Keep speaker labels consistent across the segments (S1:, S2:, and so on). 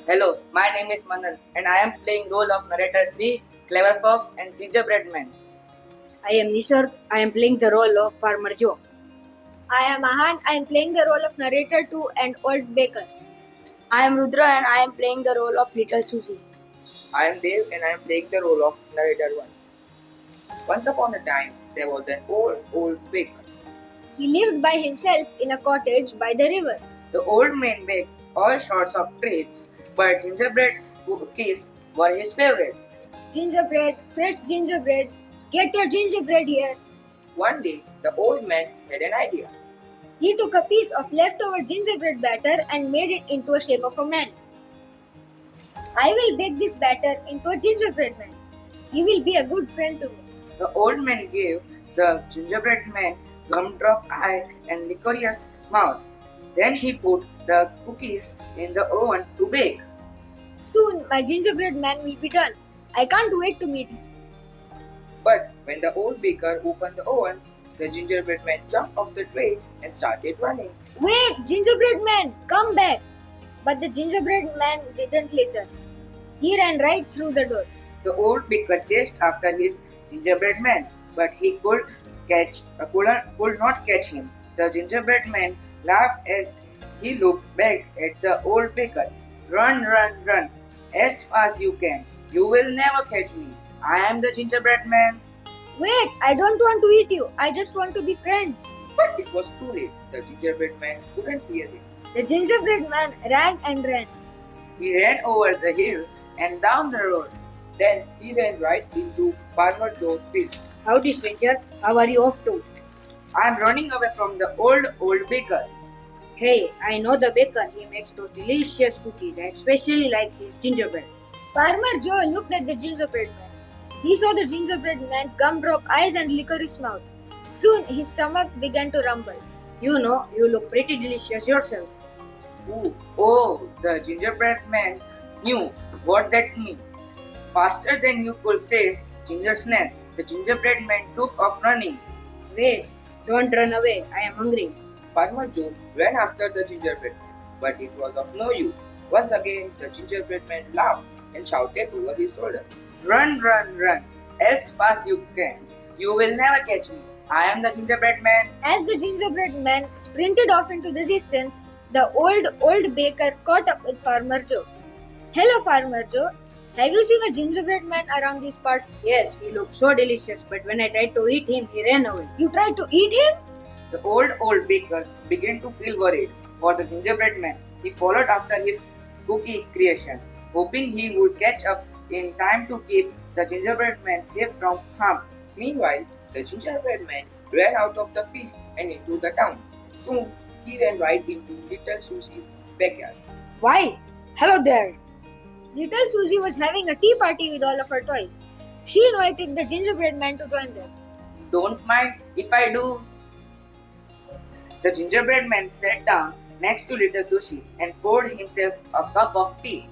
S1: Hello, my name is Manan and I am playing role of narrator 3, Clever Fox and Gingerbread Man.
S2: I am Nisarg. I am playing the role of Farmer Joe.
S3: I am Ahan. I am playing the role of narrator 2 and Old Baker.
S2: I am Rudra and I am playing the role of Little Susie.
S4: I am Dev and I am playing the role of narrator 1. Once upon a time, there was an old baker.
S3: He lived by himself in a cottage by the river.
S1: The old man baked all sorts of treats, but gingerbread cookies were his favorite.
S3: Gingerbread, fresh gingerbread, get your gingerbread here.
S4: One day, the old man had an idea.
S3: He took a piece of leftover gingerbread batter and made it into a shape of a man. I will bake this batter into a gingerbread man. He will be a good friend to me.
S1: The old man gave the gingerbread man gumdrop eye and licorice mouth. Then he put the cookies in the oven to bake.
S3: Soon my gingerbread man will be done. I can't wait to meet him.
S4: But when the old baker opened the oven, the gingerbread man jumped off the tray and started running.
S3: Wait, gingerbread man, come back. But the gingerbread man didn't listen. He ran right through the door.
S1: The old baker chased after his gingerbread man, but he could not catch him. The gingerbread man laughed as he looked back at the old baker. Run, run, run, as fast you can. You will never catch me. I am the gingerbread man.
S3: Wait, I don't want to eat you. I just want to be friends.
S4: But it was too late. The gingerbread man couldn't hear him.
S3: The gingerbread man ran and ran.
S1: He ran over the hill and down the road.
S4: Then he ran right into Farmer Joe's field.
S2: Howdy, stranger. How are you off to?
S1: I am running away from the old baker.
S2: Hey, I know the baker. He makes those delicious cookies. I especially like his gingerbread.
S3: Farmer Joe looked at the gingerbread man. He saw the gingerbread man's gumdrop eyes and licorice mouth. Soon his stomach began to rumble.
S2: You know, you look pretty delicious yourself.
S1: Oh, the gingerbread man knew what that meant. Faster than you could say ginger snap, the gingerbread man took off running.
S2: Wait, don't run away. I am hungry.
S4: Farmer Joe ran after the gingerbread man, but it was of no use. Once again, the gingerbread man laughed and shouted over his shoulder.
S1: Run, run, run, as fast you can. You will never catch me. I am the gingerbread man.
S3: As the gingerbread man sprinted off into the distance, the old baker caught up with Farmer Joe. Hello, Farmer Joe. Have you seen a gingerbread man around these parts?
S2: Yes, he looked so delicious, but when I tried to eat him, he ran away.
S3: You tried to eat him?
S1: The old baker began to feel worried for the gingerbread man. He followed after his cookie creation, hoping he would catch up in time to keep the gingerbread man safe from harm.
S4: Meanwhile, the gingerbread man ran out of the fields and into the town. Soon, he ran right into Little Susie's backyard.
S2: Why? Hello there.
S3: Little Susie was having a tea party with all of her toys. She invited the gingerbread man to join them.
S1: Don't mind if I do. The gingerbread man sat down next to Little Susie and poured himself a cup of tea.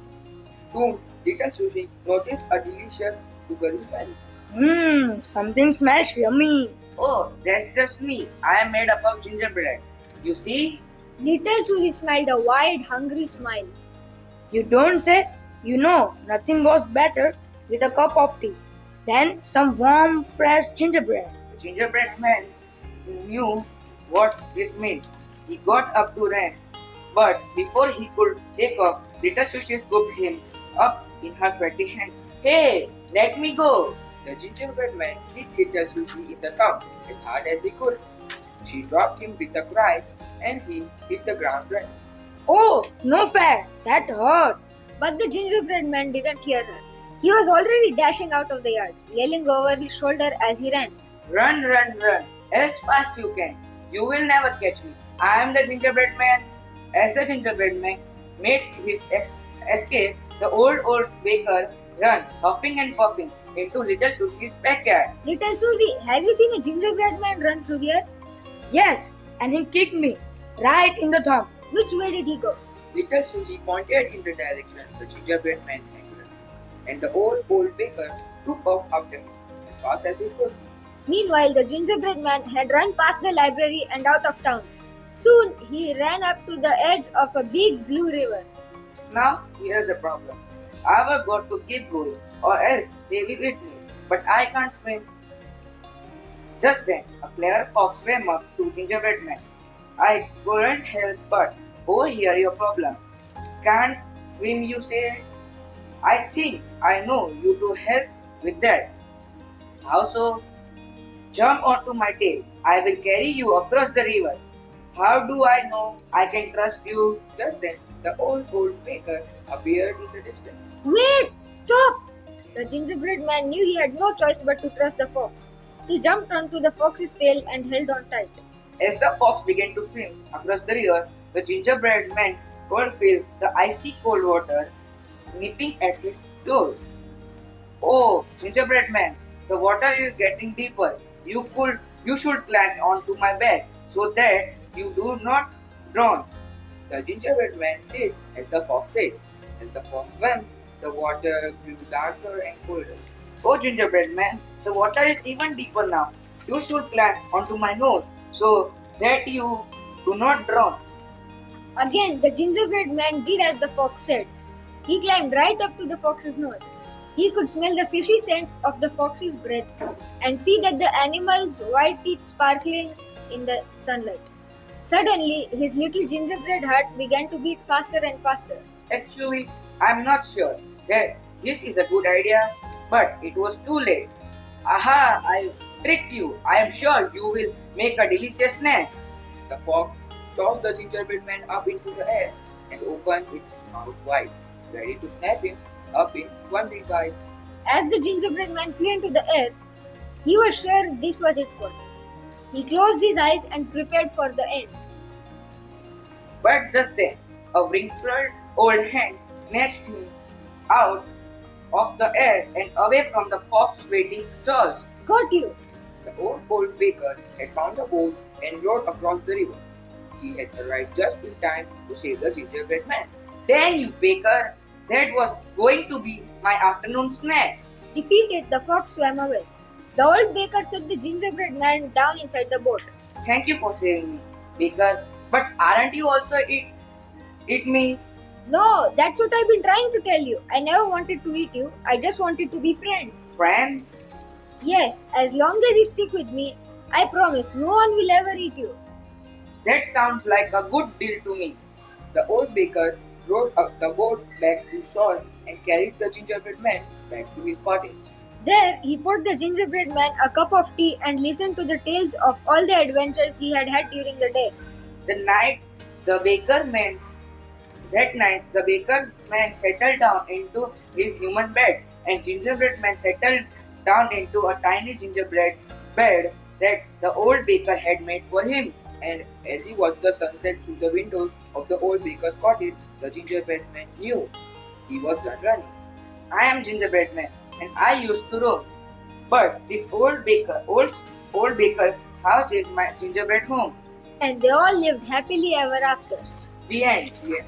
S4: Soon, Little Susie noticed a delicious sugary smell.
S2: Something smells yummy.
S1: Oh, that's just me. I am made up of gingerbread. You see?
S3: Little Susie smiled a wide, hungry smile.
S2: You don't say? You know, nothing goes better with a cup of tea than some warm, fresh gingerbread.
S1: The gingerbread man knew what this meant. He got up to run, but before he could take off, Little Susie scooped him up in her sweaty hand. Hey, let me go!
S4: The gingerbread man hit Little Susie in the thumb as hard as he could. She dropped him with a cry and he hit the ground running.
S2: Oh, no fair. That hurt.
S3: But the gingerbread man didn't hear her. He was already dashing out of the yard, yelling over his shoulder as he ran.
S1: Run, run, run, as fast you can. You will never catch me. I am the gingerbread man. As the gingerbread man made his escape, the old baker ran, huffing and puffing, into Little Susie's backyard.
S3: Little Susie, have you seen a gingerbread man run through here?
S2: Yes, and he kicked me right in the thumb.
S3: Which way did he go?
S4: Little Susie pointed in the direction the gingerbread man had run, and the old baker took off after him as fast as he could.
S3: Meanwhile, the gingerbread man had run past the library and out of town. Soon he ran up to the edge of a big blue river.
S1: Now here's a problem. I've got to keep going or else they will eat me. But I can't swim. Just then, a clever fox swam up to Gingerbread Man. I couldn't help but overhear your problem. Can't swim, you say? I think I know you to help with that. How so? Jump onto my tail. I will carry you across the river. How do I know I can trust you?
S4: Just then, the old baker appeared in the distance.
S3: Wait! Stop! The gingerbread man knew he had no choice but to trust the fox. He jumped onto the fox's tail and held on tight.
S1: As the fox began to swim across the river, the gingerbread man could feel the icy cold water nipping at his toes. Oh, gingerbread man, the water is getting deeper. You should climb onto my back so that you do not drown.
S4: The gingerbread man did as the fox said. As the fox swam, the water grew darker and colder.
S1: Oh, gingerbread man, the water is even deeper now. You should climb onto my nose so that you do not drown.
S3: Again, the gingerbread man did as the fox said. He climbed right up to the fox's nose. He could smell the fishy scent of the fox's breath and see that the animal's white teeth sparkling in the sunlight. Suddenly, his little gingerbread heart began to beat faster and faster.
S1: Actually, I'm not sure that this is a good idea, but it was too late. Aha, I tricked you. I am sure you will make a delicious snack.
S4: The fox tossed the gingerbread man up into the air and opened its mouth wide, ready to snap him up in one big bite.
S3: As the gingerbread man flew into the air, he was sure this was it for him. He closed his eyes and prepared for the end.
S1: But just then, a wrinkled old hand snatched him out of the air and away from the fox waiting jaws.
S3: Got you!
S4: The old baker had found a boat and rowed across the river. He had arrived just in time to save the gingerbread man.
S1: Then you baker, that was going to be my afternoon snack.
S3: Defeated, the fox swam away. The old baker set the gingerbread man down inside the boat.
S1: Thank you for saving me, baker. But aren't you also eat me?
S3: No, that's what I've been trying to tell you. I never wanted to eat you. I just wanted to be friends.
S1: Friends?
S3: Yes, as long as you stick with me, I promise no one will ever eat you.
S1: That sounds like a good deal to me.
S4: The old baker rowed up the boat back to shore and carried the gingerbread man back to his cottage.
S3: There, he poured the gingerbread man a cup of tea and listened to the tales of all the adventures he had had during the day.
S1: That night, the baker man settled down into his human bed, and gingerbread man settled down into a tiny gingerbread bed that the old baker had made for him.
S4: And as he watched the sunset through the windows of the old baker's cottage, the gingerbread man knew he was done running.
S1: I am gingerbread man, and I used to roam. But this old baker's house is my gingerbread home.
S3: And they all lived happily ever after.
S1: The end.
S4: Yeah.